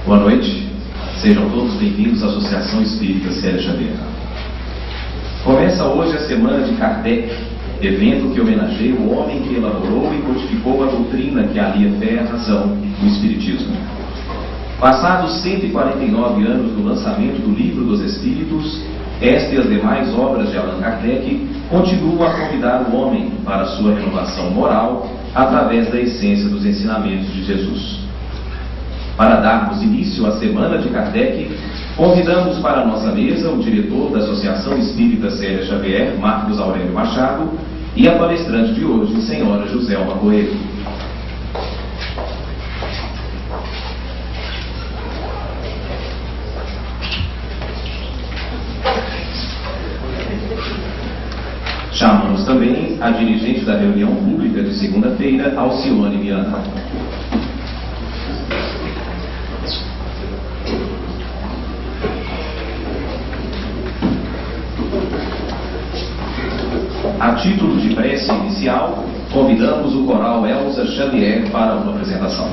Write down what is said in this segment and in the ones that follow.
Boa noite, sejam todos bem-vindos à Associação Espírita Célia Xavier. Começa hoje a Semana de Kardec, evento que homenageia o homem que elaborou e codificou a doutrina que alia fé e razão, o Espiritismo. Passados 149 anos do lançamento do Livro dos Espíritos, esta e as demais obras de Allan Kardec continuam a convidar o homem para sua renovação moral através da essência dos ensinamentos de Jesus. Para darmos início à Semana de Kardec, convidamos para a nossa mesa o diretor da Associação Espírita Célia Xavier, Marcos Aurélio Machado, e a palestrante de hoje, senhora Joselma Coelho. Chamamos também a dirigente da reunião pública de segunda-feira, Alcione Miana. A título de prece inicial, convidamos o coral Elza Xavier para uma apresentação.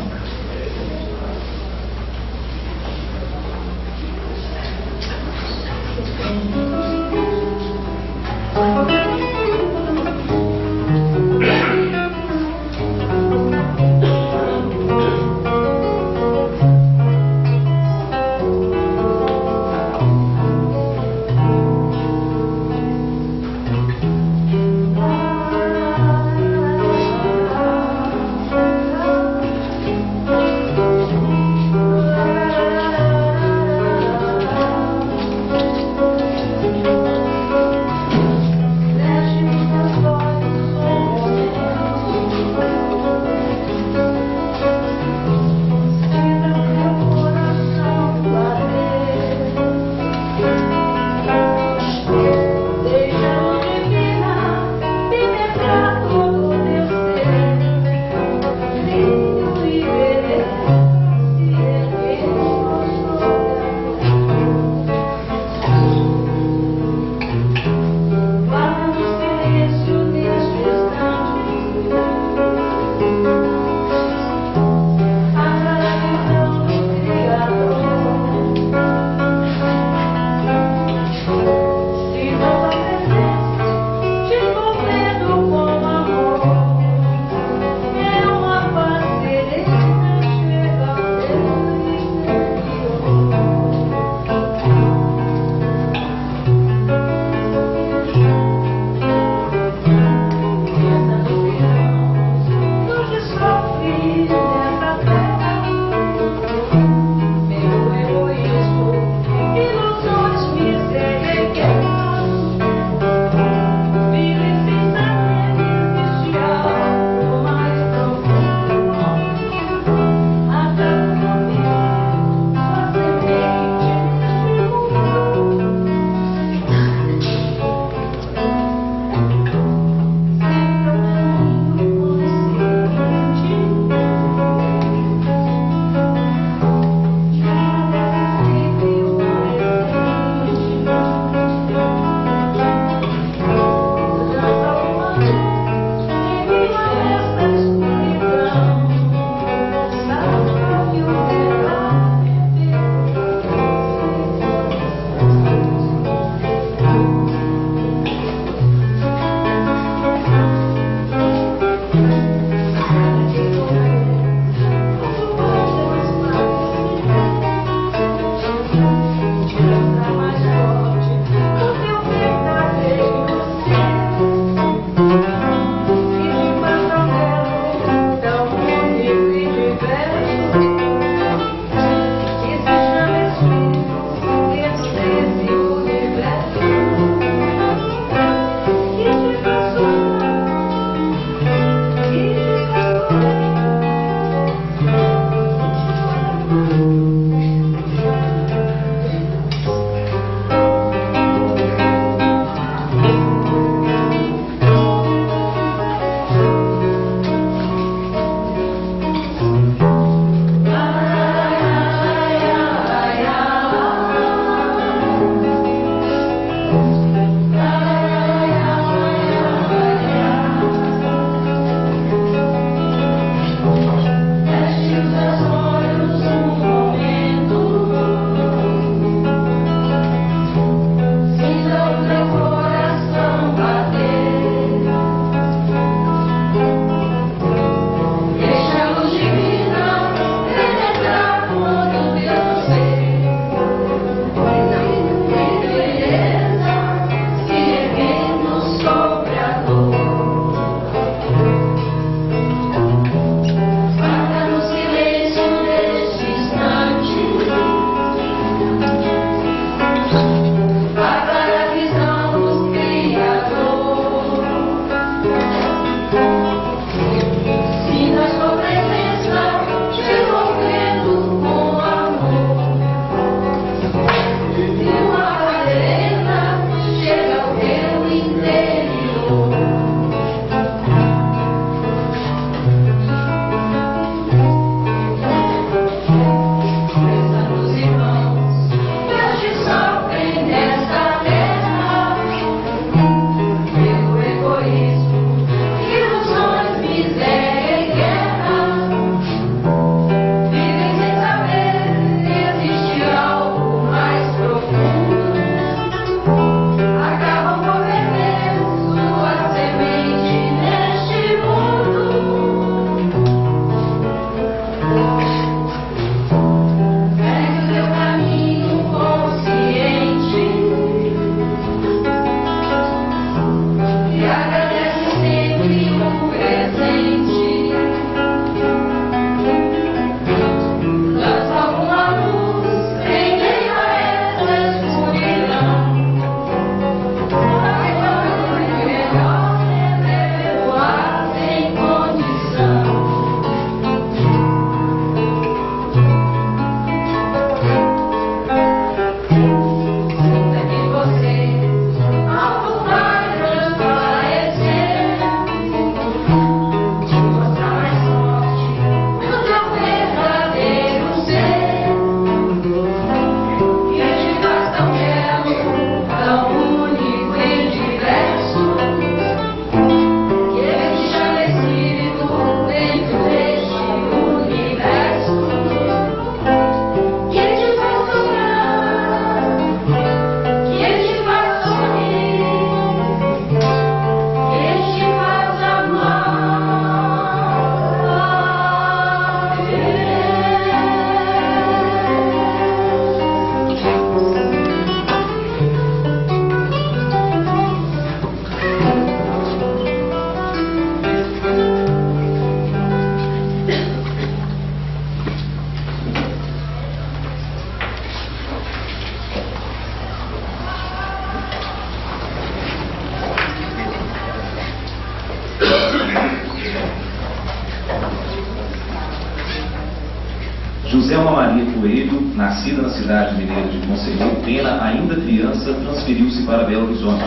Joselma Maria Coelho, nascida na cidade mineira de Conselheiro Pena, ainda criança, transferiu-se para Belo Horizonte.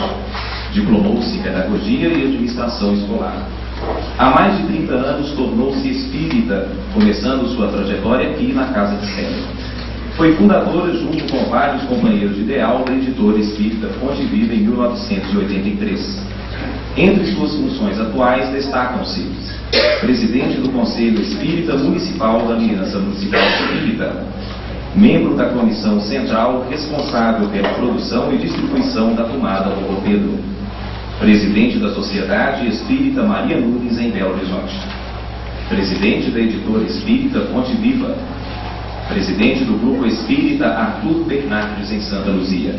Diplomou-se em Pedagogia e Administração Escolar. Há mais de 30 anos tornou-se espírita, começando sua trajetória aqui na Casa de Célia. Foi fundadora, junto com vários companheiros de ideal, da Editora Espírita Fonte Viva em 1983. Entre suas funções atuais destacam-se presidente do Conselho Espírita Municipal da Aliança Municipal Espírita, membro da Comissão Central responsável pela produção e distribuição da tomada Lobo Pedro, presidente da Sociedade Espírita Maria Nunes em Belo Horizonte, presidente da Editora Espírita Fonte Viva, presidente do Grupo Espírita Arthur Bernardes em Santa Luzia,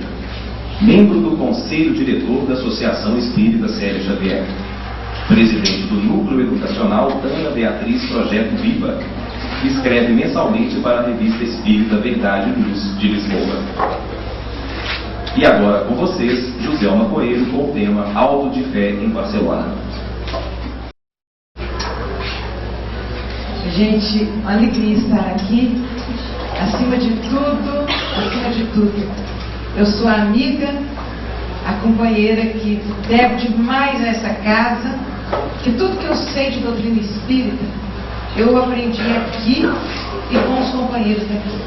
membro do Conselho Diretor da Associação Espírita Célia Xavier, presidente do Núcleo Educacional Ana Beatriz Projeto Viva, que escreve mensalmente para a revista Espírita Verdade e Luz de Lisboa. E agora com vocês, Joselma Coelho, com o tema Alto de Fé em Barcelona. Gente, uma alegria estar aqui. Acima de tudo, eu sou a amiga, a companheira que deve demais nessa casa, que tudo que eu sei de doutrina espírita, eu aprendi aqui e com os companheiros daqui.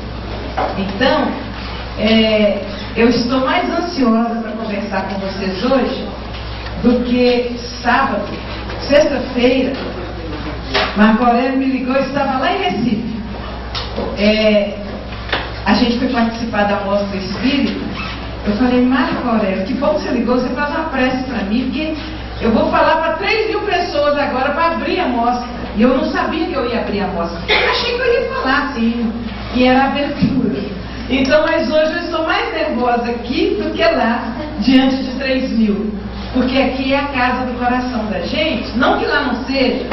Então, eu estou mais ansiosa para conversar com vocês hoje do que sábado. Sexta-feira, Marco Aurélio me ligou, eu estava lá em Recife. A gente foi participar da Mostra Espírita. Eu falei, Marco Aurélio, que bom que você ligou, você faz uma prece para mim, porque eu vou falar para 3.000 pessoas agora para abrir a mostra. E eu não sabia que eu ia abrir a mostra. Eu achei que eu ia falar, sim, que era a abertura. Então, mas hoje eu estou mais nervosa aqui do que lá, diante de 3.000. Porque aqui é a casa do coração da gente. Não que lá não seja,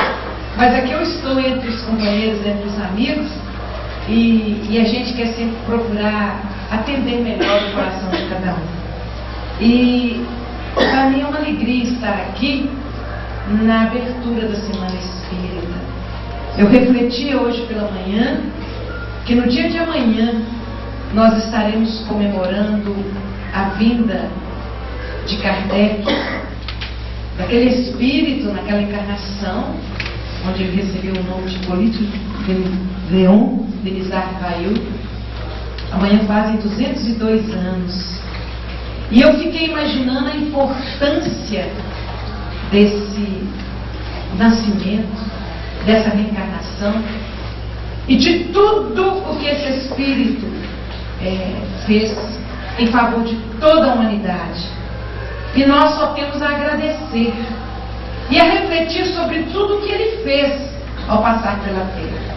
mas aqui eu estou entre os companheiros, entre os amigos, e a gente quer sempre procurar atender melhor o coração de cada um. E para mim é uma alegria estar aqui na abertura da Semana Espírita. Eu refleti hoje pela manhã que no dia de amanhã nós estaremos comemorando a vinda de Kardec, daquele espírito naquela encarnação, onde ele recebeu o nome de Hipólito Léon Denisard Vail. Amanhã fazem 202 anos. E eu fiquei imaginando a importância desse nascimento, dessa reencarnação e de tudo o que esse espírito fez em favor de toda a humanidade. E nós só temos a agradecer e a refletir sobre tudo o que ele fez ao passar pela terra.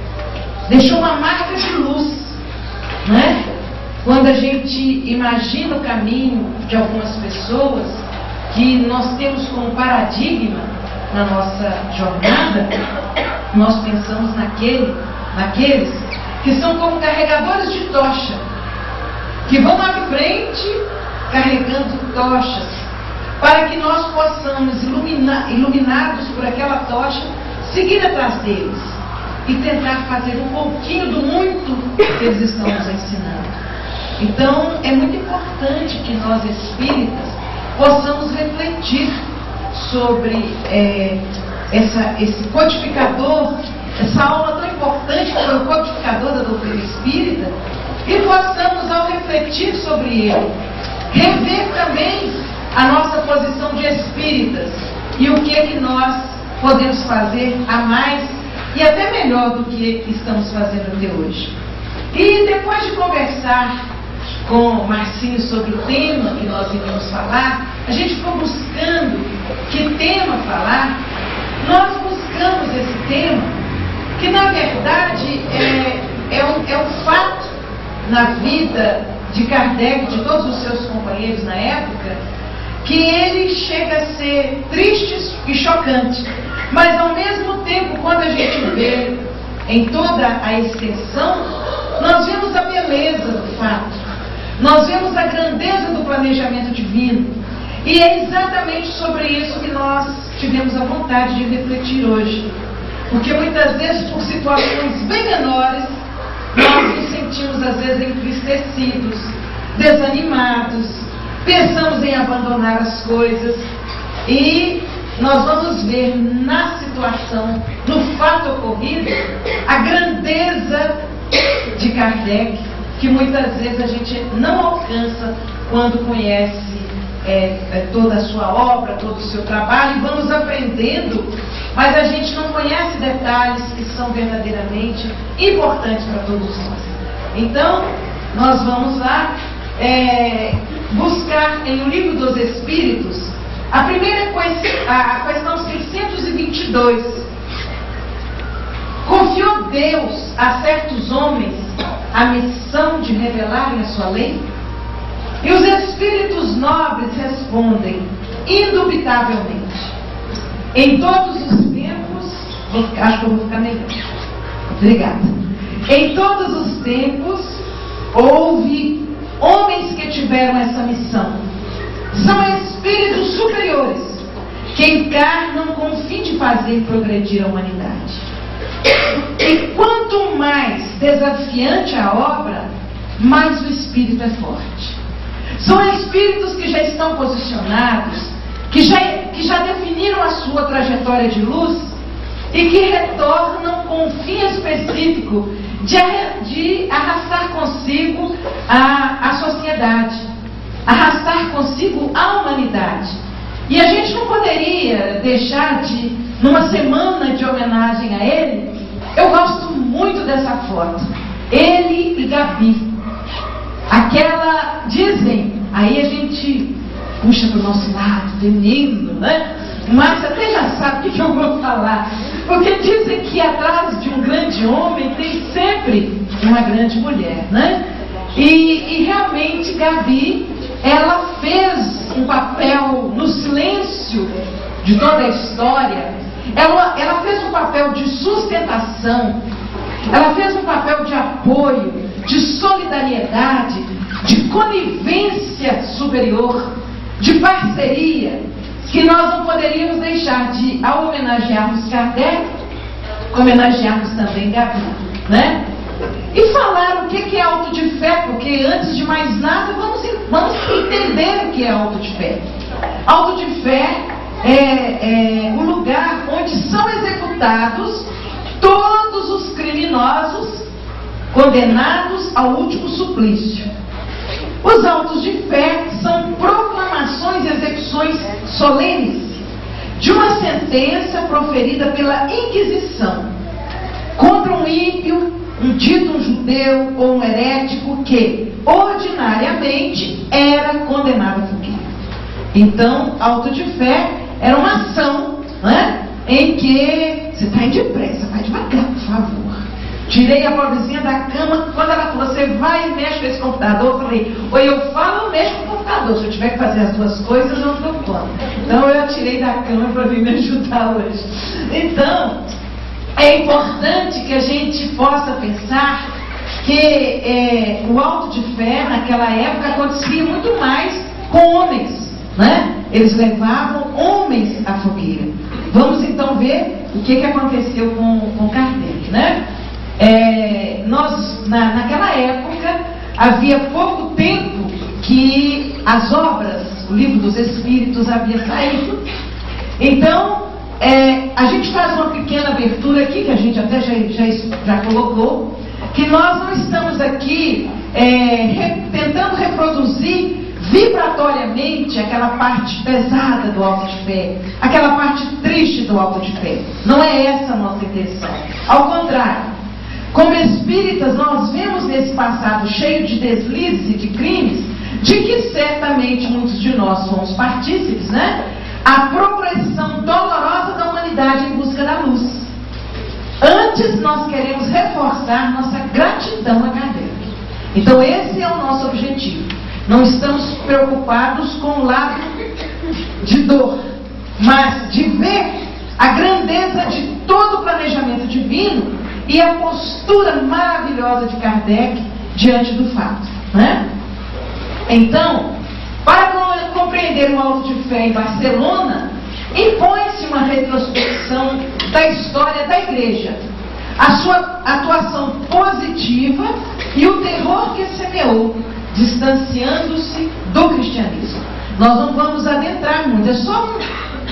Deixou uma marca de luz, né? Quando a gente imagina o caminho de algumas pessoas que nós temos como paradigma na nossa jornada, nós pensamos naqueles que são como carregadores de tocha, que vão à frente carregando tochas, para que nós possamos, iluminados por aquela tocha, seguir atrás deles e tentar fazer um pouquinho do muito que eles estão nos ensinando. Então, é muito importante que nós espíritas possamos refletir sobre esse codificador, essa aula tão importante que foi o codificador da doutrina espírita, e possamos, ao refletir sobre ele, rever também a nossa posição de espíritas e o que é que nós podemos fazer a mais e até melhor do que estamos fazendo até hoje. E depois de conversar com o Marcinho sobre o tema que nós iríamos falar, a gente ficou buscando que tema falar. Nós buscamos esse tema que na verdade é um fato na vida de Kardec, de todos os seus companheiros na época, que ele chega a ser triste e chocante, mas ao mesmo tempo, quando a gente vê em toda a extensão, nós vemos a beleza do fato, nós vemos a grandeza do planejamento divino, e é exatamente sobre isso que nós tivemos a vontade de refletir hoje, porque muitas vezes por situações bem menores nós sentimos às vezes entristecidos, desanimados, pensamos em abandonar as coisas, e nós vamos ver na situação, no fato ocorrido, a grandeza de Kardec, que muitas vezes a gente não alcança quando conhece toda a sua obra, todo o seu trabalho, e vamos aprendendo, mas a gente não conhece detalhes que são verdadeiramente importantes para todos nós. Então, nós vamos lá buscar em O Livro dos Espíritos a primeira a questão 622. Confiou Deus a certos homens a missão de revelarem a sua lei? E os espíritos nobres respondem, indubitavelmente, em todos os tempos, acho que eu vou ficar melhor. Obrigada. Em todos os tempos houve homens que tiveram essa missão. São espíritos superiores que encarnam com o fim de fazer progredir a humanidade. E quanto mais desafiante a obra, mais o espírito é forte. São espíritos que já estão posicionados, que já definiram a sua trajetória de luz e que retornam com um fim específico de arrastar consigo a sociedade, arrastar consigo a humanidade. E a gente não poderia deixar de, numa semana de homenagem a ele, eu gosto muito dessa foto, ele e Gabi. Aquela, dizem, aí a gente puxa para o nosso lado feminino, né? Mas até já sabe o que eu vou falar, porque dizem que atrás de um grande homem tem sempre uma grande mulher, né? E realmente Gabi, ela fez um papel no silêncio de toda a história. Ela fez um papel de sustentação, ela fez um papel de apoio, de solidariedade, de conivência superior, de parceria, que nós não poderíamos deixar de, ao homenagearmos Kardec, homenagearmos também Gabi, né? E falar o que é auto de fé, porque antes de mais nada vamos entender o que é auto de fé. Auto de fé é o lugar onde são executados todos os criminosos condenados ao último suplício. Os autos de fé são proclamações e execuções solenes de uma sentença proferida pela Inquisição contra um ímpio, um dito judeu ou um herético que ordinariamente era condenado a fogueira. Então, auto de fé era uma ação, né, em que você está indo depressa, vai devagar, por favor. Tirei a pobrezinha da cama, quando ela falou, você vai e mexe com esse computador, eu falei, ou eu falo ou mexo com o computador, se eu tiver que fazer as duas coisas, eu não estou falando. Então eu a tirei da cama para vir me ajudar hoje. Então, é importante que a gente possa pensar que o auto de fé, naquela época, acontecia muito mais com homens, né? Eles levavam homens à fogueira. Vamos então ver o que aconteceu com Kardec, né? Naquela época, havia pouco tempo que as obras, o Livro dos Espíritos havia saído. Então, a gente faz uma pequena abertura aqui, que a gente até já colocou, que nós não estamos aqui tentando reproduzir vibratoriamente aquela parte pesada do auto de fé, aquela parte triste do auto de fé. Não é essa a nossa intenção. Ao contrário, como espíritas, nós vemos nesse passado cheio de deslizes e de crimes, de que certamente muitos de nós somos partícipes, né? A progressão dolorosa da humanidade em busca da luz. Antes, nós queremos reforçar nossa gratidão a Kardec. Então, esse é o nosso objetivo. Não estamos preocupados com o lado de dor, mas de ver a grandeza de todo o planejamento divino e a postura maravilhosa de Kardec diante do fato, né? Então, para compreender o auto de fé em Barcelona, impõe-se uma retrospecção da história da Igreja, a sua atuação positiva e o terror que semeou, distanciando-se do cristianismo. Nós não vamos adentrar muito, é só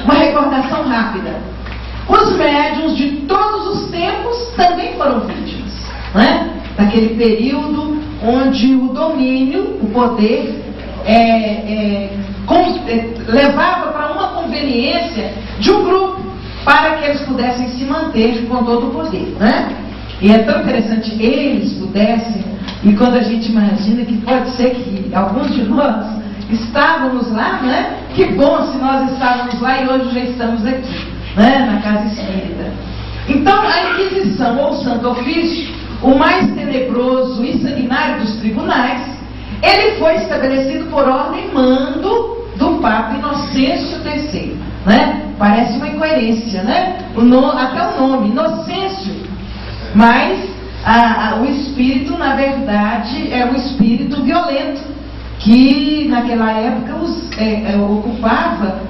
uma recordação rápida. Os médiuns de todos os tempos também foram vítimas, né? Naquele período onde o domínio, o poder, levava para uma conveniência de um grupo, para que eles pudessem se manter com todo o poder, né? E é tão interessante, eles pudessem, e quando a gente imagina que pode ser que alguns de nós estávamos lá, né? Que bom se nós estávamos lá e hoje já estamos aqui, né? Na casa espírita. Então, a Inquisição, ou Santo Ofício, o mais tenebroso e sanguinário dos tribunais, ele foi estabelecido por ordem e mando do Papa Inocêncio III, né? Parece uma incoerência, né? Até o nome, Inocêncio, mas o espírito, na verdade, é um espírito violento, que naquela época ocupava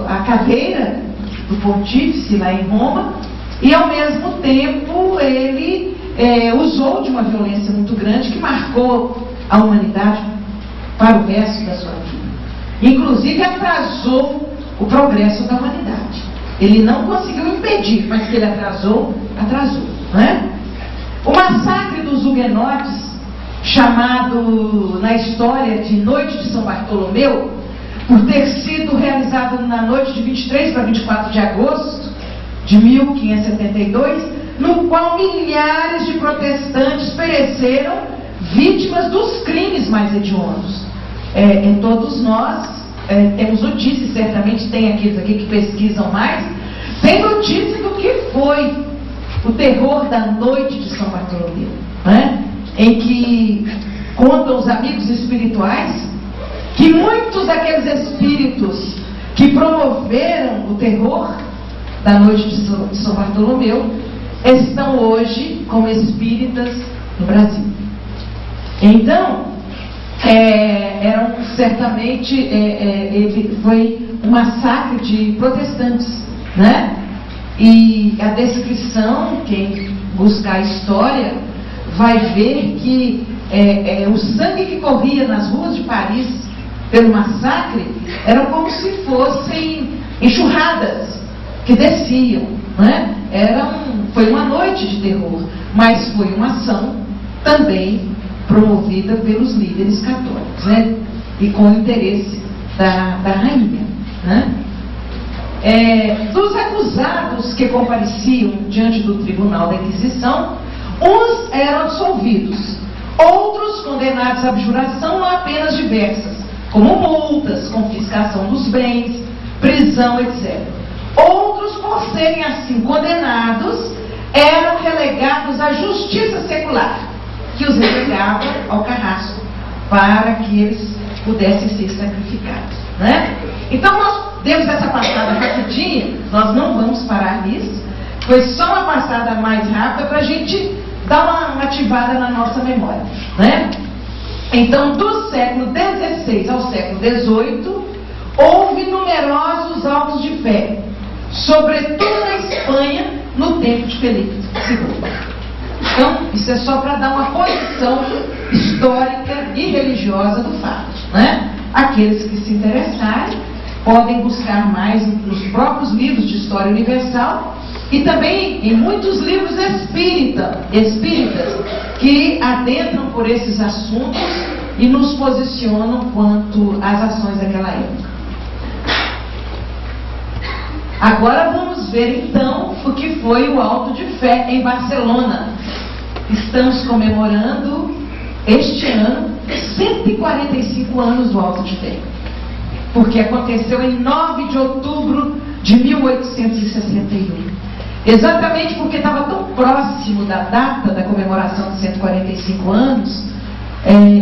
a cadeira do pontífice lá em Roma, e ao mesmo tempo ele usou de uma violência muito grande que marcou a humanidade para o resto da sua vida. Inclusive atrasou o progresso da humanidade. Ele não conseguiu impedir, mas que ele atrasou, né? O massacre dos huguenotes, chamado na história de Noite de São Bartolomeu, por ter sido realizado na noite de 23 para 24 de agosto de 1572, no qual milhares de protestantes pereceram, vítimas dos crimes mais hediondos. Todos nós temos notícias, certamente tem aqueles aqui que pesquisam mais, tem notícia do que foi o terror da noite de São Bartolomeu, né? Em que contam os amigos espirituais que muitos daqueles espíritos que promoveram o terror da noite de São Bartolomeu estão hoje como espíritas no Brasil. Então, certamente foi um massacre de protestantes, né? E a descrição, quem buscar a história vai ver que o sangue que corria nas ruas de Paris pelo massacre eram como se fossem enxurradas que desciam, né? Foi uma noite de terror, mas foi uma ação também promovida pelos líderes católicos, né? E com o interesse da rainha, né? Dos acusados que compareciam diante do tribunal da Inquisição, uns eram absolvidos, outros condenados à abjuração a penas diversas, como multas, confiscação dos bens, prisão, etc. Outros, por serem assim condenados, eram relegados à justiça secular, que os relegava ao carrasco, para que eles pudessem ser sacrificados, né? Então nós demos essa passada rapidinha, nós não vamos parar nisso, foi só uma passada mais rápida para a gente dar uma ativada na nossa memória, né? Então, do século XVI ao século XVIII, houve numerosos autos de fé, sobretudo na Espanha, no tempo de Felipe II. Então, isso é só para dar uma posição histórica e religiosa do fato, né? Aqueles que se interessarem podem buscar mais nos próprios livros de história universal e também em muitos livros espíritas que adentram por esses assuntos e nos posicionam quanto às ações daquela época. Agora vamos ver então o que foi o auto de fé em Barcelona. Estamos comemorando este ano 145 anos do auto de fé, porque aconteceu em 9 de outubro de 1861. Exatamente porque estava tão próximo da data da comemoração de 145 anos,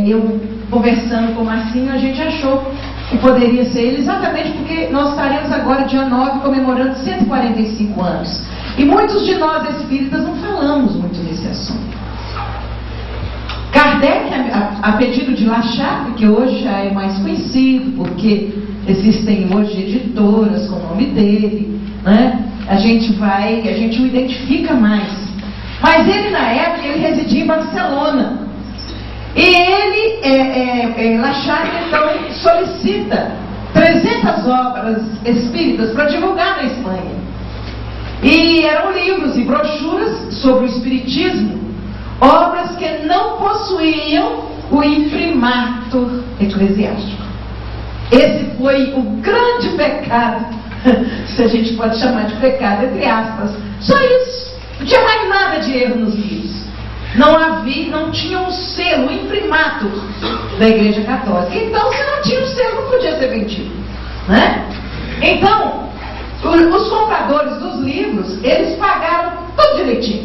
eu conversando com o Marcinho, a gente achou que poderia ser ele, exatamente porque nós estaremos agora, dia 9, comemorando 145 anos. E muitos de nós espíritas não falamos muito nesse assunto. Kardec, a pedido de Lachapelle, que hoje já é mais conhecido, porque existem hoje editoras com o nome dele, né? A gente o identifica mais. Mas ele, na época, ele residia em Barcelona, E ele, Lachar, então, solicita 300 obras espíritas para divulgar na Espanha. E eram livros e brochuras sobre o espiritismo, obras que não possuíam o imprimatur eclesiástico. Esse foi o grande pecado, se a gente pode chamar de pecado, entre aspas. Só isso. Não tinha mais nada de erro nos livros. Não tinha um selo, um imprimatur da Igreja Católica. Então, se não tinha um selo, não podia ser vendido, né? Então, os compradores dos livros, eles pagaram tudo direitinho,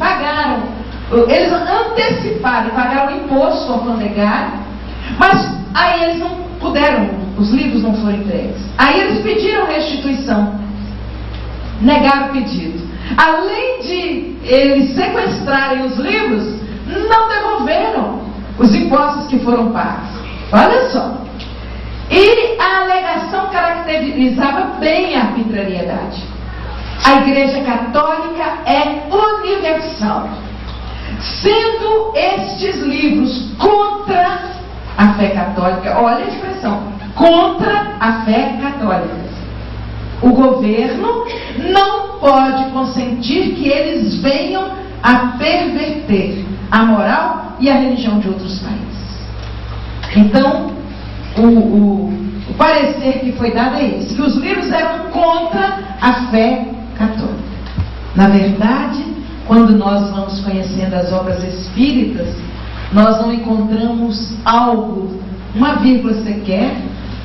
eles anteciparam, pagaram o imposto alfandegário, mas aí eles não puderam, os livros não foram entregues. Aí eles pediram restituição, negaram o pedido. Além de eles sequestrarem os livros, não devolveram os impostos que foram pagos. Olha só. E a alegação caracterizava bem a arbitrariedade. A Igreja Católica é universal, sendo estes livros contra a fé católica. Olha a expressão, contra a fé católica. O governo não pode consentir que eles venham a perverter a moral e a religião de outros países. Então, o parecer que foi dado é esse, que os livros eram contra a fé católica. Na verdade, quando nós vamos conhecendo as obras espíritas, nós não encontramos algo, uma vírgula sequer,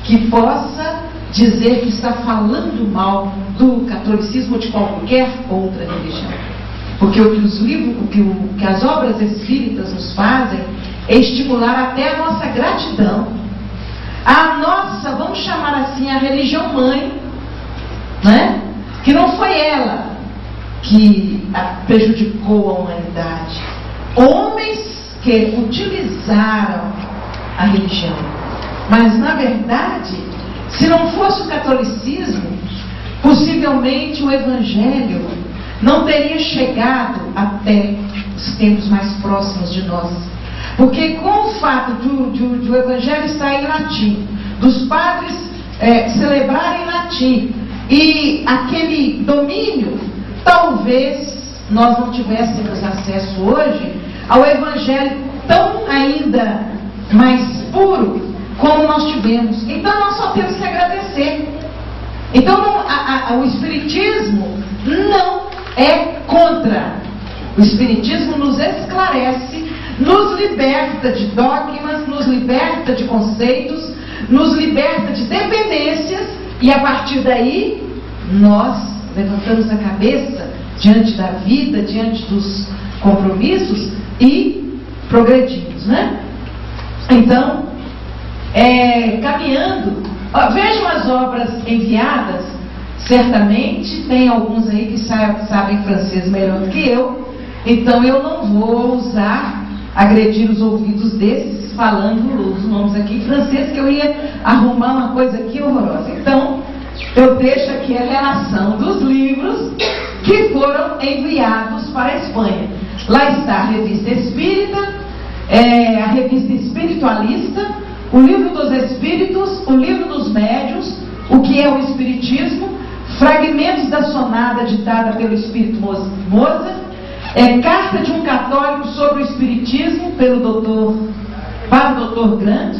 que possa dizer que está falando mal do catolicismo ou de qualquer outra religião. Porque o que os livros, o que as obras espíritas nos fazem é estimular até a nossa gratidão. A nossa, vamos chamar assim, a religião mãe, né? Que não foi ela que prejudicou a humanidade. Homens que utilizaram a religião. Mas, na verdade, se não fosse o catolicismo, possivelmente o Evangelho não teria chegado até os tempos mais próximos de nós. Porque com o fato de o Evangelho estar em latim, dos padres celebrarem em latim, e aquele domínio, talvez nós não tivéssemos acesso hoje ao Evangelho tão ainda mais puro como nós tivemos. Então nós só temos que agradecer. Então o Espiritismo não é contra. O Espiritismo nos esclarece, nos liberta de dogmas, nos liberta de conceitos, nos liberta de dependências, e a partir daí nós levantamos a cabeça diante da vida, diante dos compromissos e progredimos, né? Então, caminhando, vejam as obras enviadas. Certamente tem alguns aí que sabem francês melhor do que eu, então eu não vou ousar agredir os ouvidos desses falando os nomes aqui em francês, que eu ia arrumar uma coisa aqui horrorosa. Então, eu deixo aqui a relação dos livros que foram enviados para a Espanha. Lá está a Revista Espírita, a Revista Espiritualista, o Livro dos Espíritos, o Livro dos Médiuns, o que é o Espiritismo, fragmentos da sonada ditada pelo Espírito Mozart, Carta de um Católico sobre o Espiritismo, para o Dr. Grant,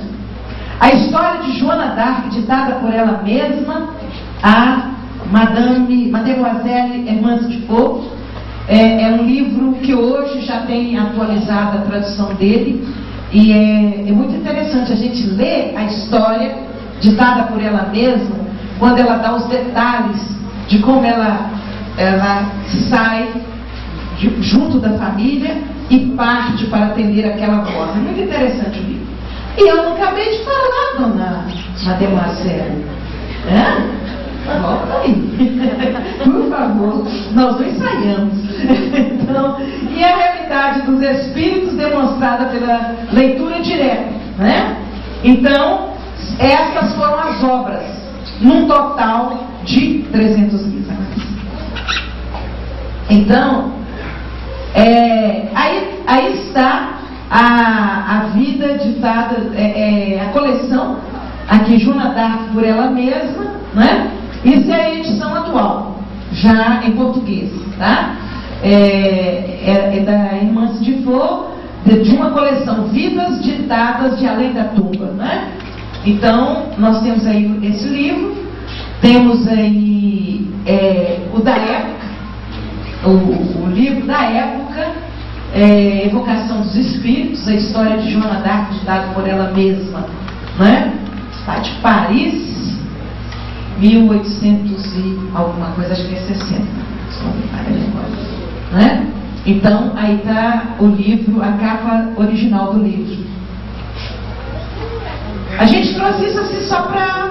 a história de Joana d'Arc, ditada por ela mesma, a Mademoiselle Hermance de Foucault. É um livro que hoje já tem atualizada a tradução dele, e é muito interessante a gente ler a história ditada por ela mesma, quando ela dá os detalhes de como ela sai junto da família e parte para atender aquela voz. É muito interessante o livro. E eu não acabei de falar, dona Mademoiselle. Volta aí. Por favor, nós não ensaiamos. Então, e a realidade dos espíritos demonstrada pela leitura direta, né? Então, essas foram as obras, num total de 300 livros. Então, aí está a vida ditada, a coleção, aqui Joana d'Arc por ela mesma, né? Isso é a edição atual, já em português, tá? É da Irmã de Flor, de uma coleção Vidas Ditadas de Além da Tumba, né? Então, nós temos aí esse livro, temos aí o da época, o livro da época, Evocação dos Espíritos, a história de Joana d'Arc, ditada por ela mesma, né? Está de Paris, 1800 e alguma coisa, acho que é 60, né? Então, aí está o livro, a capa original do livro. A gente trouxe isso assim só para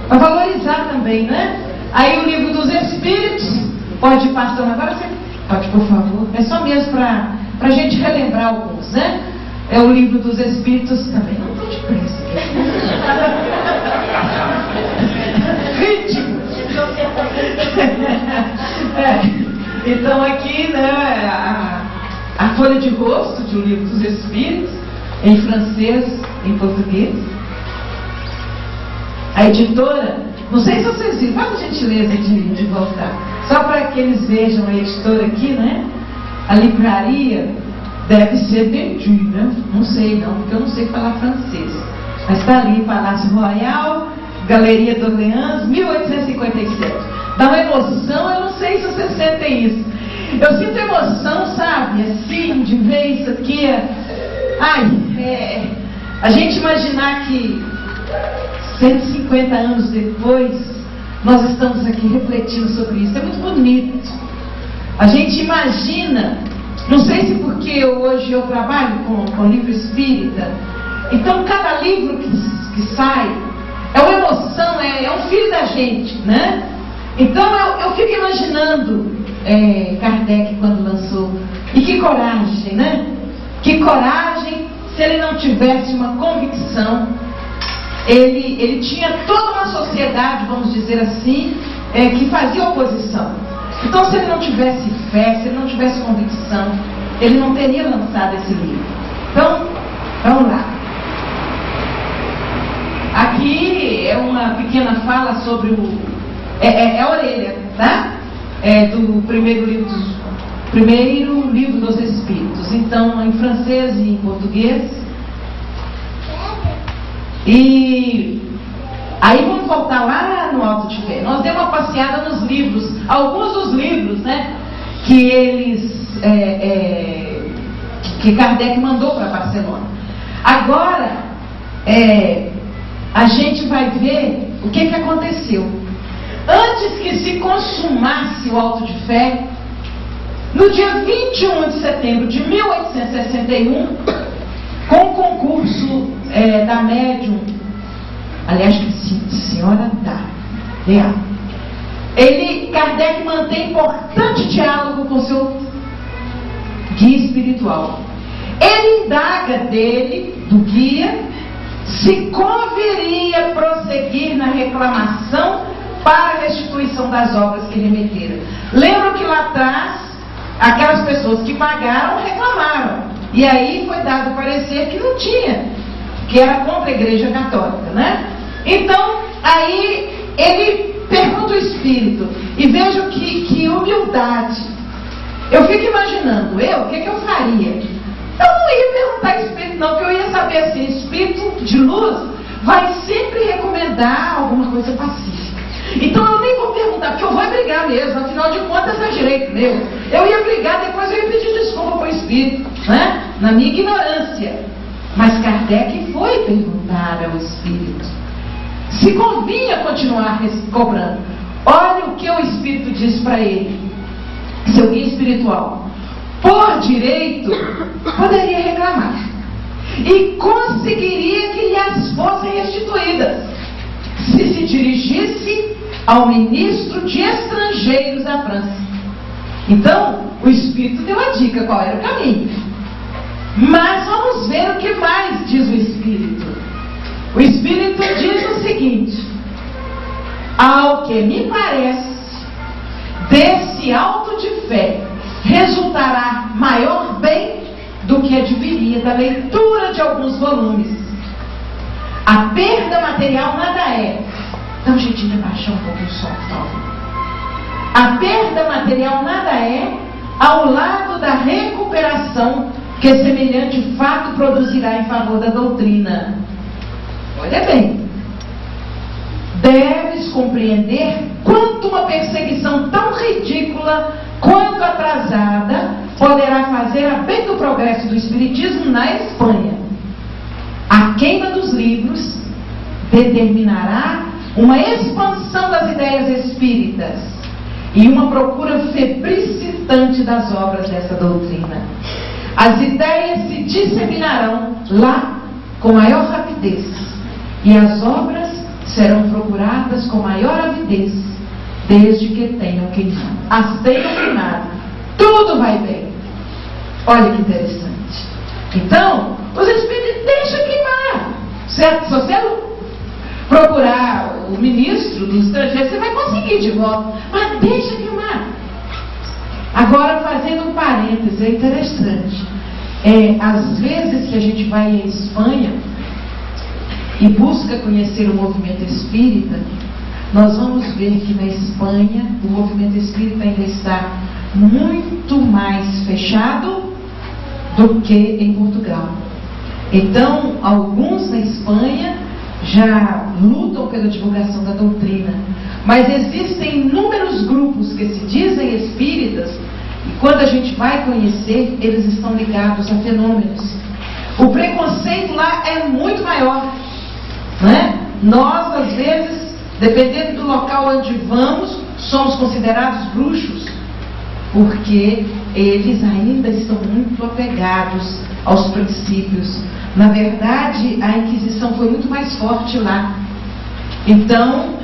valorizar também, né? Aí o livro dos Espíritos, pode ir passando agora, você pode, por favor, é só mesmo para a gente relembrar alguns, né? É o livro dos Espíritos também, não estou de pressa. Ritmo. Então aqui, né, a folha de rosto de O Livro dos Espíritos, em francês, em português. A editora, não sei se vocês viram, faz a gentileza de voltar, só para que eles vejam a editora aqui, né? A livraria deve ser Dendu, né? Não sei não, porque eu não sei falar francês. Mas está ali, Palácio Royal, Galeria d'Orléans, 1857. Dá uma emoção, eu não sei se vocês sentem isso. Eu sinto emoção, sabe? Assim, de ver isso aqui. A gente imaginar que 150 anos depois, nós estamos aqui refletindo sobre isso. É muito bonito. A gente imagina, não sei se porque hoje eu trabalho com livro espírita, então cada livro que sai é uma emoção, é um filho da gente, né? Então eu fico imaginando Kardec quando lançou. E que coragem, né? Que coragem, se ele não tivesse uma convicção. Ele tinha toda uma sociedade, vamos dizer assim, que fazia oposição. Então, se ele não tivesse fé, se ele não tivesse convicção, ele não teria lançado esse livro. Então, vamos lá. Aqui é uma pequena fala sobre a orelha, tá? Do primeiro livro dos Espíritos. Então, em francês e em português. E aí vamos voltar lá no Alto de Fé. Nós demos uma passeada nos livros, alguns dos livros, né, que Kardec mandou para Barcelona. Agora, a gente vai ver o que aconteceu. Antes que se consumasse o Alto de Fé, no dia 21 de setembro de 1861, com o concurso da médium, aliás, senhora Leal, Kardec mantém importante diálogo com seu guia espiritual. Ele indaga dele, do guia, se conviria prosseguir na reclamação para a restituição das obras que remeteram. Lembram que lá atrás, aquelas pessoas que pagaram reclamaram. E aí foi dado parecer que não tinha, que era contra a Igreja Católica, né? Então, aí ele pergunta o Espírito, e vejam que humildade. Eu fico imaginando, o que eu faria? Eu não ia perguntar Espírito não, porque eu ia saber assim, Espírito de luz vai sempre recomendar alguma coisa pacífica. Então eu nem vou perguntar, porque eu vou brigar mesmo, afinal de contas é direito meu. Eu ia brigar, depois eu ia pedir desculpa para o Espírito, né? Na minha ignorância. Mas Kardec foi perguntar ao Espírito se convinha continuar cobrando. Olha o que o Espírito diz para ele, seu guia espiritual. Por direito, poderia reclamar e conseguiria que lhes fossem restituídas, se dirigisse ao ministro de Estrangeiros da França. Então, o Espírito deu a dica qual era o caminho. Mas vamos ver o que mais diz o Espírito. O Espírito diz o seguinte: ao que me parece, desse auto de fé resultará maior bem do que adviria da leitura de alguns volumes. A perda material nada é. Dá um jeitinho de baixar um pouco o som, por favor. A perda material nada é ao lado da recuperação que semelhante fato produzirá em favor da doutrina. Olha bem. Deves compreender quanto uma perseguição tão ridícula quanto atrasada poderá fazer a bem do progresso do Espiritismo na Espanha. A queima dos livros determinará uma expansão das ideias espíritas e uma procura febricitante das obras dessa doutrina. As ideias se disseminarão lá com maior rapidez e as obras serão procuradas com maior avidez, desde que tenham queimado. As tenham queimado, tudo vai bem. Olha que interessante. Então, os espíritos deixam queimar. Certo? Se você procurar o ministro dos estrangeiros, você vai conseguir de volta, mas deixa queimar. Agora, fazendo um parêntese, é interessante. Às vezes que a gente vai à Espanha e busca conhecer o movimento espírita, nós vamos ver que na Espanha o movimento espírita ainda está muito mais fechado do que em Portugal. Então, alguns na Espanha já lutam pela divulgação da doutrina, mas existem inúmeros grupos que se dizem espíritas e quando a gente vai conhecer, eles estão ligados a fenômenos. O preconceito lá é muito maior, né? Nós, às vezes, dependendo do local onde vamos, somos considerados bruxos, porque eles ainda estão muito apegados aos princípios. Na verdade, a Inquisição foi muito mais forte lá. Então,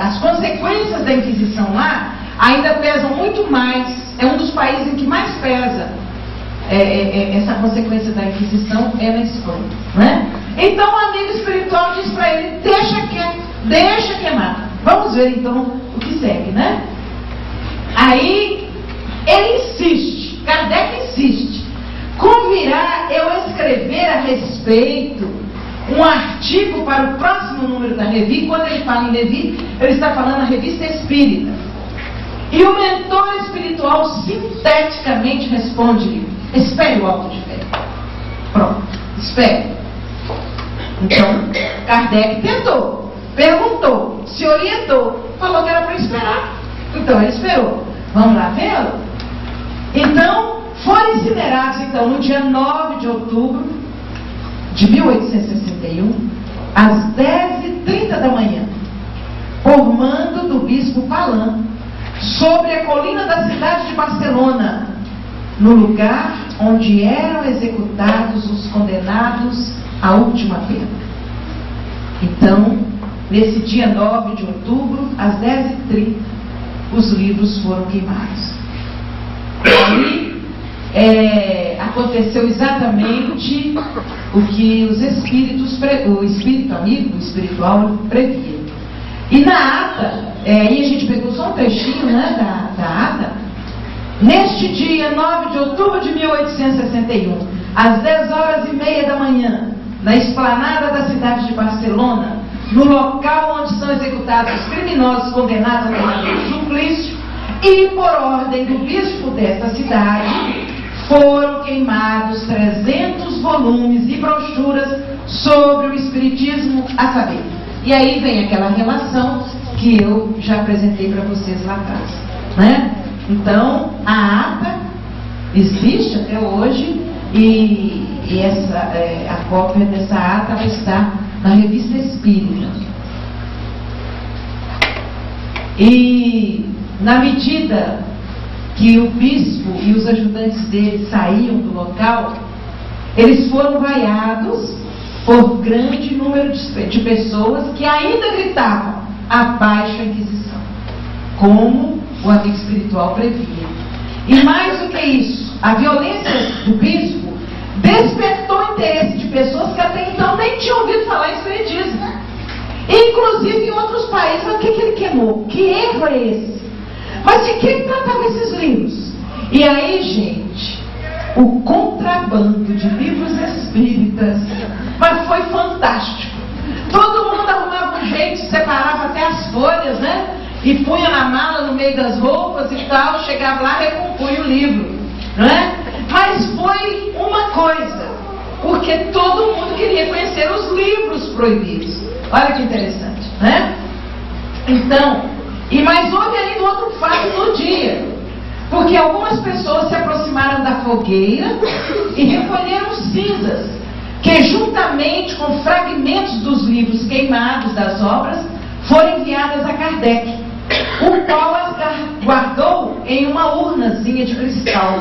as consequências da Inquisição lá ainda pesam muito mais. É um dos países em que mais pesa essa consequência da Inquisição é na Espanha, né? Então o amigo espiritual diz para ele: deixa quieto, deixa queimar. Vamos ver então o que segue, né? Aí ele insiste, Kardec insiste: convirá eu escrever a respeito um artigo para o próximo número da revista. Quando ele fala em revista, ele está falando a Revista Espírita. E o mentor espiritual sinteticamente responde-lhe: espere o auto de fé. Pronto, espere. Então, Kardec tentou, perguntou, se orientou, falou que era para esperar. Então ele esperou. Vamos lá vê-lo? Então, foram incinerados então, no dia 9 de outubro de 1861, às 10h30 da manhã, por mando do bispo Palan, sobre a colina da cidade de Barcelona, no lugar onde eram executados os condenados à última pena. Então, nesse dia 9 de outubro, às 10h30, os livros foram queimados. Aí, aconteceu exatamente o que os espíritos, o espírito amigo, o espiritual, previa. E na ata, aí a gente pegou só um trechinho, né, da ata. Neste dia 9 de outubro de 1861, às 10h30 da manhã, na esplanada da cidade de Barcelona, no local onde são executados os criminosos condenados ao suplício, e por ordem do bispo desta cidade, foram queimados 300 volumes e brochuras sobre o espiritismo, a saber. E aí vem aquela relação que eu já apresentei para vocês lá atrás, né? Então, a ata existe até hoje e a cópia dessa ata vai estar na Revista Espírita. E na medida que o bispo e os ajudantes dele saíam do local, eles foram vaiados por grande número de pessoas que ainda gritavam: abaixo a Inquisição, como o amigo espiritual previa. E mais do que isso, a violência do bispo despertou o interesse de pessoas que até então nem tinham ouvido falar em espiritismo, inclusive em outros países. Mas o que ele queimou? Que erro é esse? Mas de que tratavam esses livros? E aí, gente, o contrabando de livros espíritas, mas foi fantástico. Todo mundo arrumava um jeito, separava até as folhas, né? E punha na mala, no meio das roupas e tal, chegava lá e recompunha o livro, né? Mas foi uma coisa, porque todo mundo queria conhecer os livros proibidos. Olha que interessante, né? Então, mas houve ainda outro fato no dia, porque algumas pessoas se aproximaram da fogueira e recolheram cinzas, que juntamente com fragmentos dos livros queimados das obras, foram enviadas a Kardec, o qual as guardou em uma urnazinha de cristal.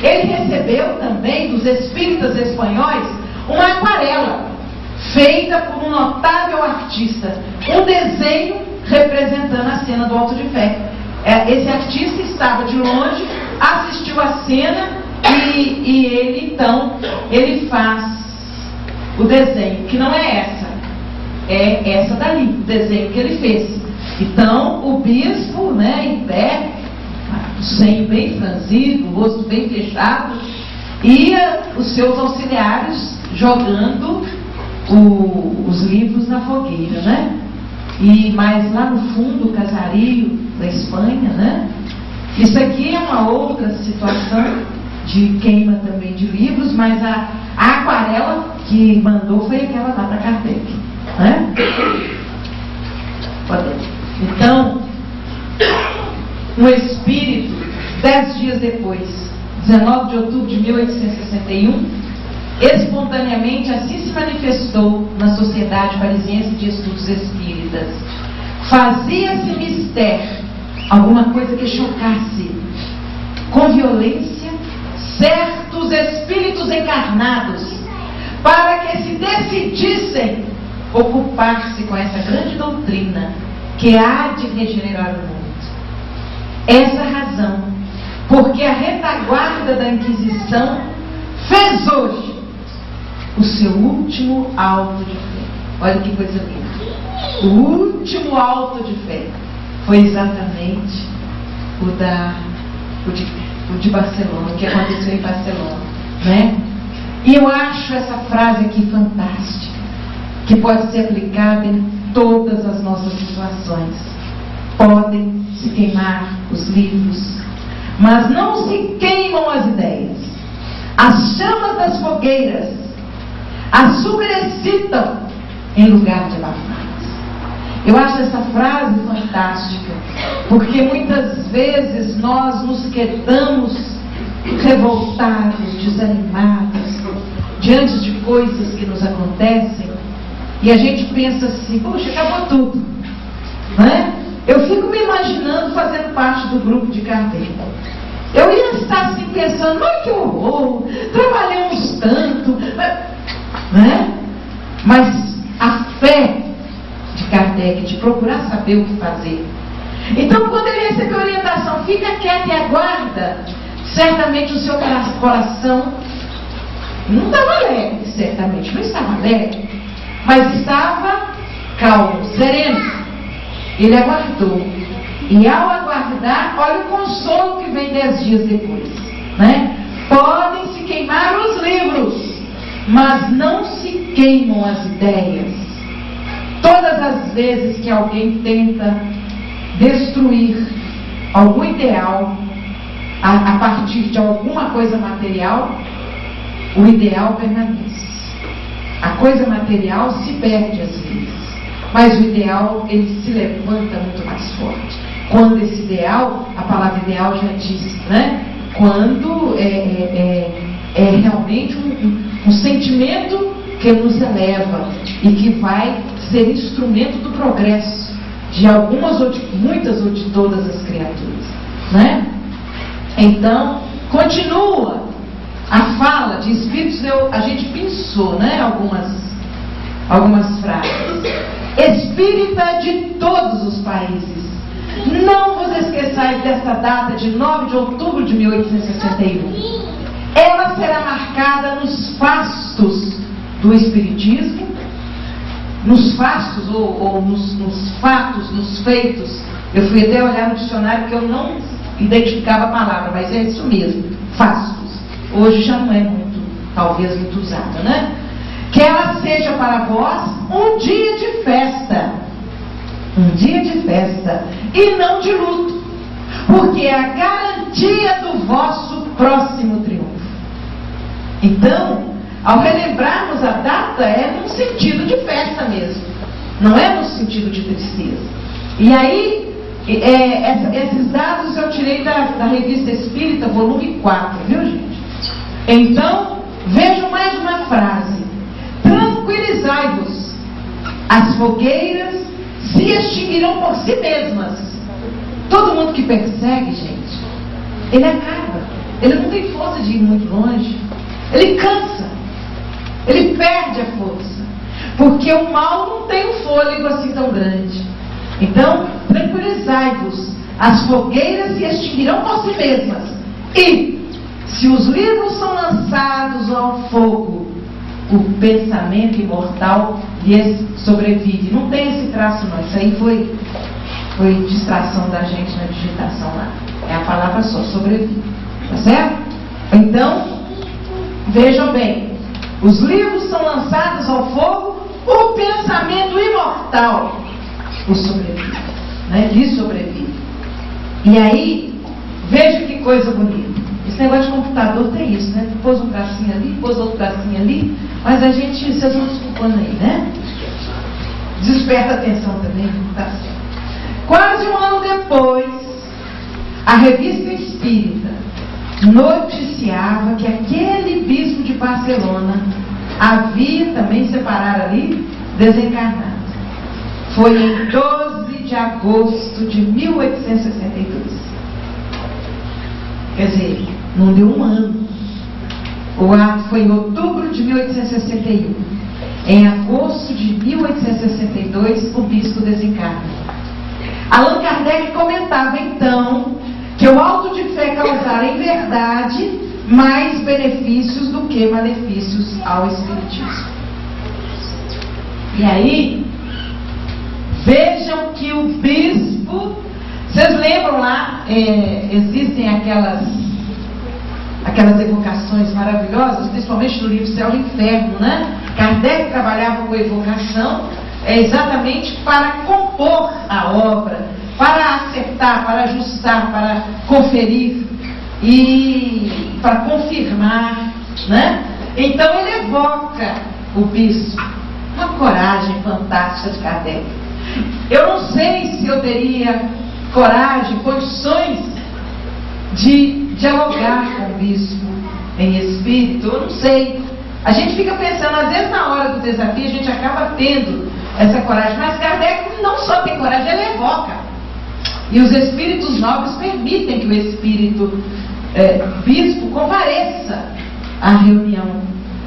Ele recebeu também dos espíritas espanhóis uma aquarela, feita por um notável artista, um desenho representando a cena do Auto de Fé. Esse artista estava de longe, assistiu a cena e ele então, ele faz o desenho, que não é essa, é essa dali, o desenho que ele fez. Então, o bispo, né, em pé, o senho bem franzido, o rosto bem fechado, e os seus auxiliares jogando os livros na fogueira, né? E mais lá no fundo, o casario da Espanha, né? Isso aqui é uma outra situação de queima também de livros, mas a aquarela que mandou foi aquela lá para Kardec, né? Então, um espírito, 10 dias depois, 19 de outubro de 1861, espontaneamente assim se manifestou na Sociedade Parisiense de Estudos Espíritas. Fazia-se mister alguma coisa que chocasse, com violência, certos espíritos encarnados, para que se decidissem ocupar-se com essa grande doutrina que há de regenerar o mundo. Essa razão, porque a retaguarda da Inquisição fez hoje o seu último auto de fé. Olha que coisa linda. O último auto de fé foi exatamente o de Barcelona, o que aconteceu em Barcelona, né? E eu acho essa frase aqui fantástica, que pode ser aplicada em todas as nossas situações. Podem se queimar os livros, mas não se queimam as ideias. As chamas das fogueiras as superexcitam em lugar de abafá-las. Eu acho essa frase fantástica, porque muitas vezes nós nos quedamos revoltados, desanimados, diante de coisas que nos acontecem, e a gente pensa assim, poxa, acabou tudo, não é? Eu fico me imaginando fazendo parte do grupo de Kardec. Eu ia estar assim pensando, ai que horror, trabalhamos tanto, né? Mas a fé de Kardec, de procurar saber o que fazer. Então, quando ele recebeu a orientação, fica quieto e aguarda, certamente o seu coração não estava alegre, certamente, não estava alegre, mas estava calmo, sereno. Ele aguardou. E ao aguardar, olha o consolo que vem 10 dias depois, né? Podem se queimar os livros, mas não se queimam as ideias. Todas as vezes que alguém tenta destruir algum ideal a partir de alguma coisa material, o ideal permanece. A coisa material se perde às vezes, mas o ideal, ele se levanta muito mais forte. Quando esse ideal, a palavra ideal já diz, né? Quando é realmente um sentimento que nos eleva e que vai ser instrumento do progresso de algumas ou de muitas ou de todas as criaturas, né? Então, continua a fala de espíritos. A gente pensou, né? Algumas frases. Espírita de todos os países, não vos esqueçais desta data de 9 de outubro de 1861. Ela será marcada nos fastos do Espiritismo, nos fastos ou nos fatos, nos feitos. Eu fui até olhar no dicionário que eu não identificava a palavra, mas é isso mesmo, fastos. hoje já não é muito, talvez muito usada, né? Que ela seja para vós um dia de festa, e não de luto, porque é a garantia do vosso próximo triunfo. Então, ao relembrarmos a data, é num sentido de festa mesmo, não é no sentido de tristeza. E aí, esses dados eu tirei da Revista Espírita, volume 4, viu, gente? Então, vejam mais uma frase: tranquilizai-vos, as fogueiras se extinguirão por si mesmas. Todo mundo que persegue, gente, ele acaba, ele não tem força de ir muito longe, ele cansa, ele perde a força, porque o mal não tem um fôlego assim tão grande. Então, tranquilizai-vos, as fogueiras se extinguirão por si mesmas, e se os livros são lançados ao fogo, o pensamento imortal lhes sobrevive. Não tem esse traço não, isso aí foi distração da gente na digitação lá, é a palavra só, sobrevive, tá certo? Então, vejam bem, os livros são lançados ao fogo, o pensamento imortal o sobrevive, né? Lhe sobrevive. E aí, veja que coisa bonita. Esse negócio de computador tem isso, né? Pôs um tracinho ali, pôs outro tracinho ali, mas a gente, vocês vão desculpando aí, né? Desperta atenção também, tá certo. Quase um ano depois, a Revista Espírita noticiava que aquele bispo de Barcelona havia também separado ali, desencarnado. Foi em 12 de agosto de 1862. Quer dizer, não deu um ano. O ato foi em outubro de 1861. Em agosto de 1862, o bispo desencarna. Allan Kardec comentava então que o auto de fé causara em verdade mais benefícios do que malefícios ao espiritismo. E aí, vejam que o bispo, vocês lembram lá, existem aquelas evocações maravilhosas, principalmente no livro Céu e Inferno, né? Kardec trabalhava com evocação exatamente para compor a obra, para acertar, para ajustar, para conferir e para confirmar, né? Então ele evoca o bispo, uma coragem fantástica de Kardec. Eu não sei se eu teria coragem, condições de dialogar com o bispo em espírito, eu não sei. A gente fica pensando, às vezes na hora do desafio a gente acaba tendo essa coragem, mas Kardec não só tem coragem, ele evoca. E os espíritos nobres permitem que o espírito bispo compareça à reunião.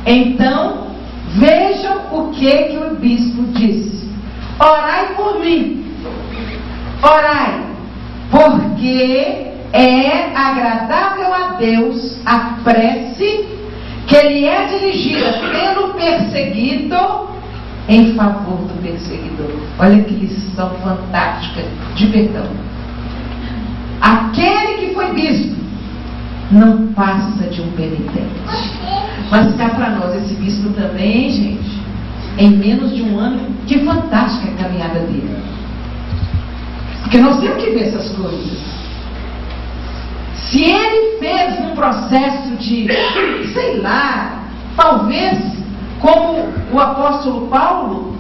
Então, vejam o que o bispo disse: orai por mim, orai, porque é agradável a Deus a prece que lhe é dirigida pelo perseguido em favor do perseguidor. Olha que lição fantástica de perdão. Aquele que foi bispo não passa de um penitente. Mas cá para nós, esse bispo também, gente, em menos de um ano, que fantástica a caminhada dele. Porque nós temos que ver essas coisas. Se ele fez um processo de, sei lá, talvez como o apóstolo Paulo,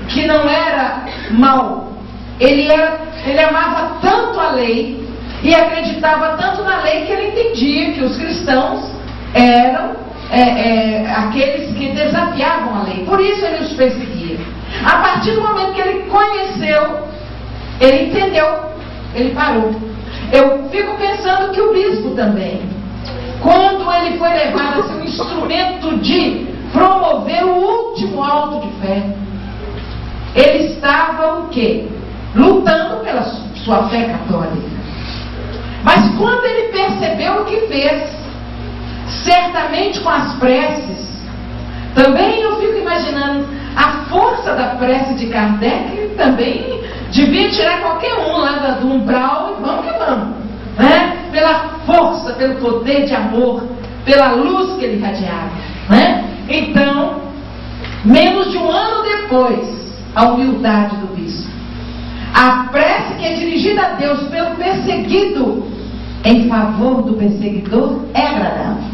que não era mau, ele amava tanto a lei e acreditava tanto na lei que ele entendia que os cristãos eram aqueles que desafiavam a lei. Por isso ele os perseguia. A partir do momento que ele conheceu, ele entendeu, ele parou. Eu fico pensando que o bispo também, quando ele foi levado a ser um instrumento de promover o último auto de fé, ele estava o quê? Lutando pela sua fé católica. Mas quando ele percebeu o que fez, certamente com as preces, também eu fico imaginando a força da prece de Kardec, também devia tirar qualquer um lá do umbral e vamos que vamos, né? Pela força, pelo poder de amor pela luz que ele irradiava, né? Então, menos de um ano depois, a humildade do bispo. A prece que é dirigida a Deus pelo perseguido em favor do perseguidor é agradável,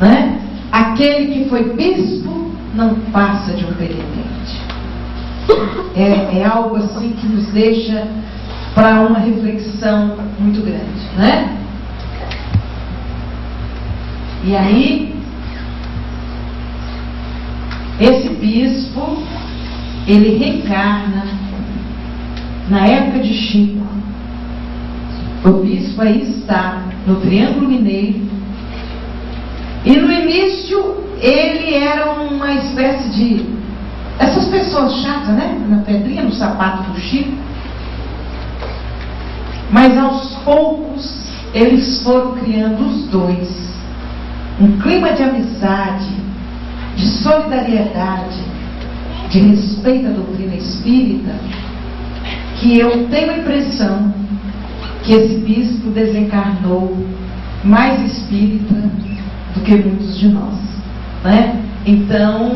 né? Aquele que foi bispo não passa de um penitente. É algo assim que nos deixa para uma reflexão muito grande, né? E aí, esse bispo, ele reencarna na época de Chico. O bispo aí está no Triângulo Mineiro. E no início, ele era uma espécie de... essas pessoas chatas, né? Na pedrinha, no sapato do Chico. Mas aos poucos, eles foram criando os dois um clima de amizade, de solidariedade, de respeito à doutrina espírita, que eu tenho a impressão que esse bispo desencarnou mais espírita do que muitos de nós, né? Então,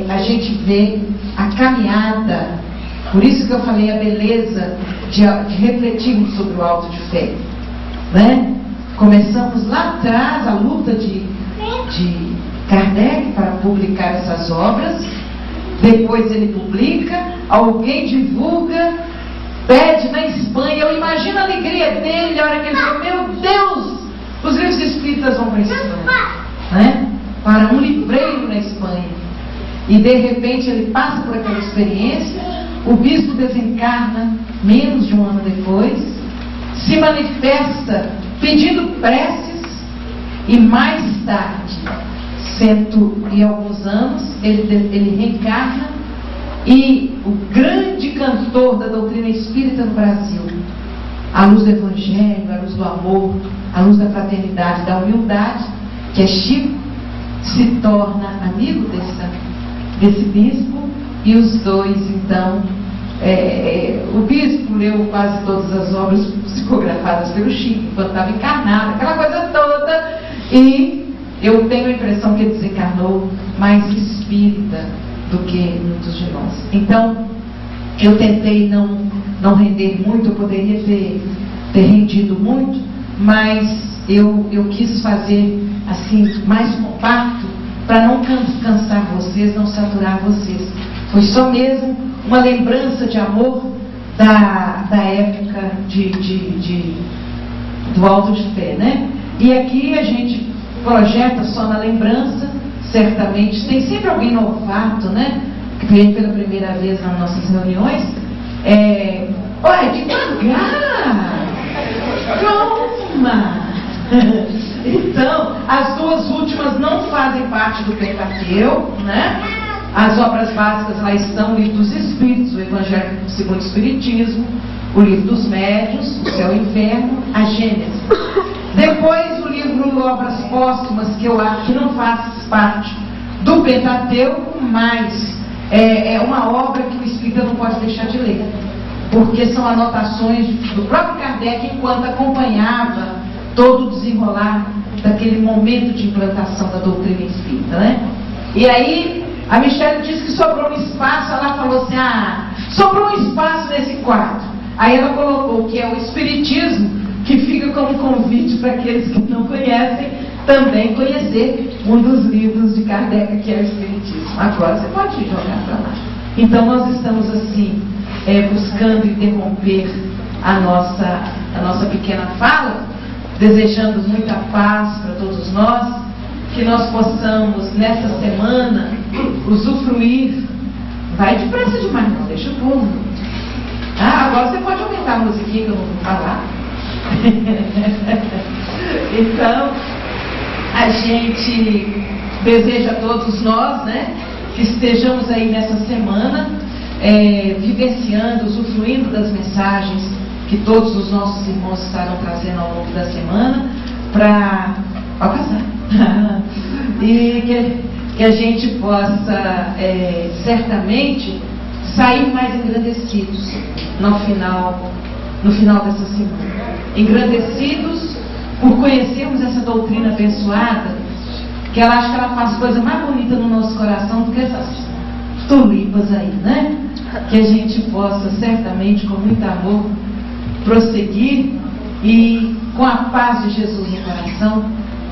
a gente vê a caminhada, por isso que eu falei a beleza de refletirmos sobre o auto de fé, né? Começamos lá atrás a luta de Kardec para publicar essas obras, depois ele publica, alguém divulga, pede na Espanha. Eu imagino a alegria dele na hora que ele falou: meu Deus, os livros espíritas vão para a Espanha, né? Para um livreiro na Espanha. E de repente ele passa por aquela experiência, o bispo desencarna menos de um ano depois, se manifesta pedindo preces, e mais tarde, 100 e alguns anos, ele reencarna, e o grande cantor da doutrina espírita no Brasil, à luz do Evangelho, à luz do amor, à luz da fraternidade, da humildade, que é Chico, se torna amigo desse bispo, e os dois, então, o bispo leu quase todas as obras psicografadas pelo Chico, enquanto estava encarnado, aquela coisa toda, e eu tenho a impressão que ele desencarnou mais espírita do que muitos de nós. Então, eu tentei não render muito, eu poderia ter rendido muito, mas eu quis fazer assim, mais compacto, para não cansar vocês, não saturar vocês. Foi só mesmo uma lembrança de amor da época do auto de fé, né? E aqui a gente projeta só na lembrança, certamente. Tem sempre alguém novato, né? Que vem pela primeira vez nas nossas reuniões. Olha, devagar! Calma! Então, as duas últimas não fazem parte do Pentateuco, né? As obras básicas lá estão: o Livro dos Espíritos, o Evangelho segundo o Espiritismo, o Livro dos Médiuns, o Céu e o Inferno, a Gênese. Depois o livro Obras Póstumas, que eu acho que não faz parte do Pentateuco, mas é uma obra que o espírita não pode deixar de ler, porque são anotações do próprio Kardec enquanto acompanhava todo o desenrolar daquele momento de implantação da doutrina espírita, né? E aí a Michele disse que sobrou um espaço, ela falou assim: sobrou um espaço nesse quadro. Aí ela colocou que é o Espiritismo, que fica como convite para aqueles que não conhecem também conhecer um dos livros de Kardec, que é o Espiritismo. Agora você pode jogar para lá. Então nós estamos assim, buscando interromper a nossa pequena fala, desejando muita paz para todos nós, que nós possamos nessa semana usufruir. Vai depressa demais, não, deixa o povo. Agora você pode aumentar a musiquinha que eu não vou falar. Então, a gente deseja a todos nós, né, que estejamos aí nessa semana vivenciando, usufruindo das mensagens que todos os nossos irmãos estarão trazendo ao longo da semana para passar. E que a gente possa certamente sair mais engrandecidos no final dessa semana. Engrandecidos por conhecermos essa doutrina abençoada, que ela acha que ela faz coisa mais bonita no nosso coração do que essas tulipas aí, né? Que a gente possa certamente, com muito amor, prosseguir e com a paz de Jesus no coração,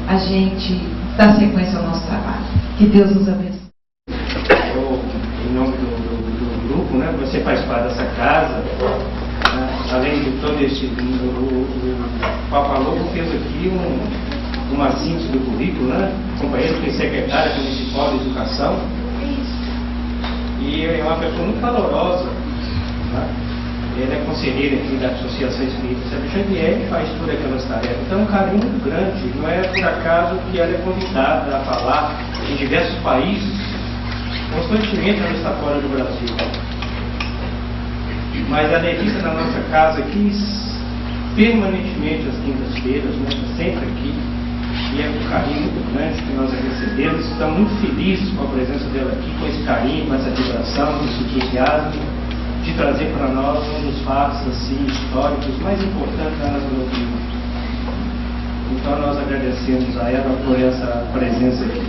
a gente dá sequência ao nosso trabalho. Que Deus nos abençoe. Em nome do grupo, né? Você faz parte dessa casa, né? Além de todo esse, o Papa Lobo fez aqui uma síntese do currículo, né? O companheiro que é secretário municipal de educação, e é uma pessoa muito valorosa, né? Ele é conselheiro aqui da Associação Espírita Sérgio Xavier e faz todas aquelas tarefas. Então, um carinho muito grande. Não é por acaso que ela é convidada a falar em diversos países. Constantemente ela está fora do Brasil. Mas ela é vista na nossa casa aqui permanentemente às quintas-feiras, né? Sempre aqui. E é um carinho muito grande que nós a recebemos. Estamos muito felizes com a presença dela aqui, com esse carinho, com essa vibração, com esse entusiasmo de trazer para nós um dos fatos assim, históricos mais importantes da nossa doutrina. Então nós agradecemos a ela por essa presença aqui.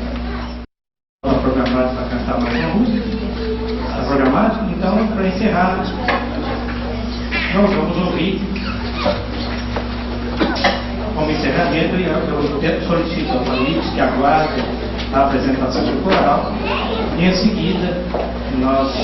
Estava programado para cantar mais uma música. Está programado? Então, para encerrar, nós vamos ouvir como encerramento, e eu solicito aos amigos que aguardem a apresentação do coral, e em seguida nós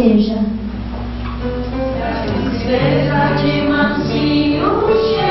seja de mansinho.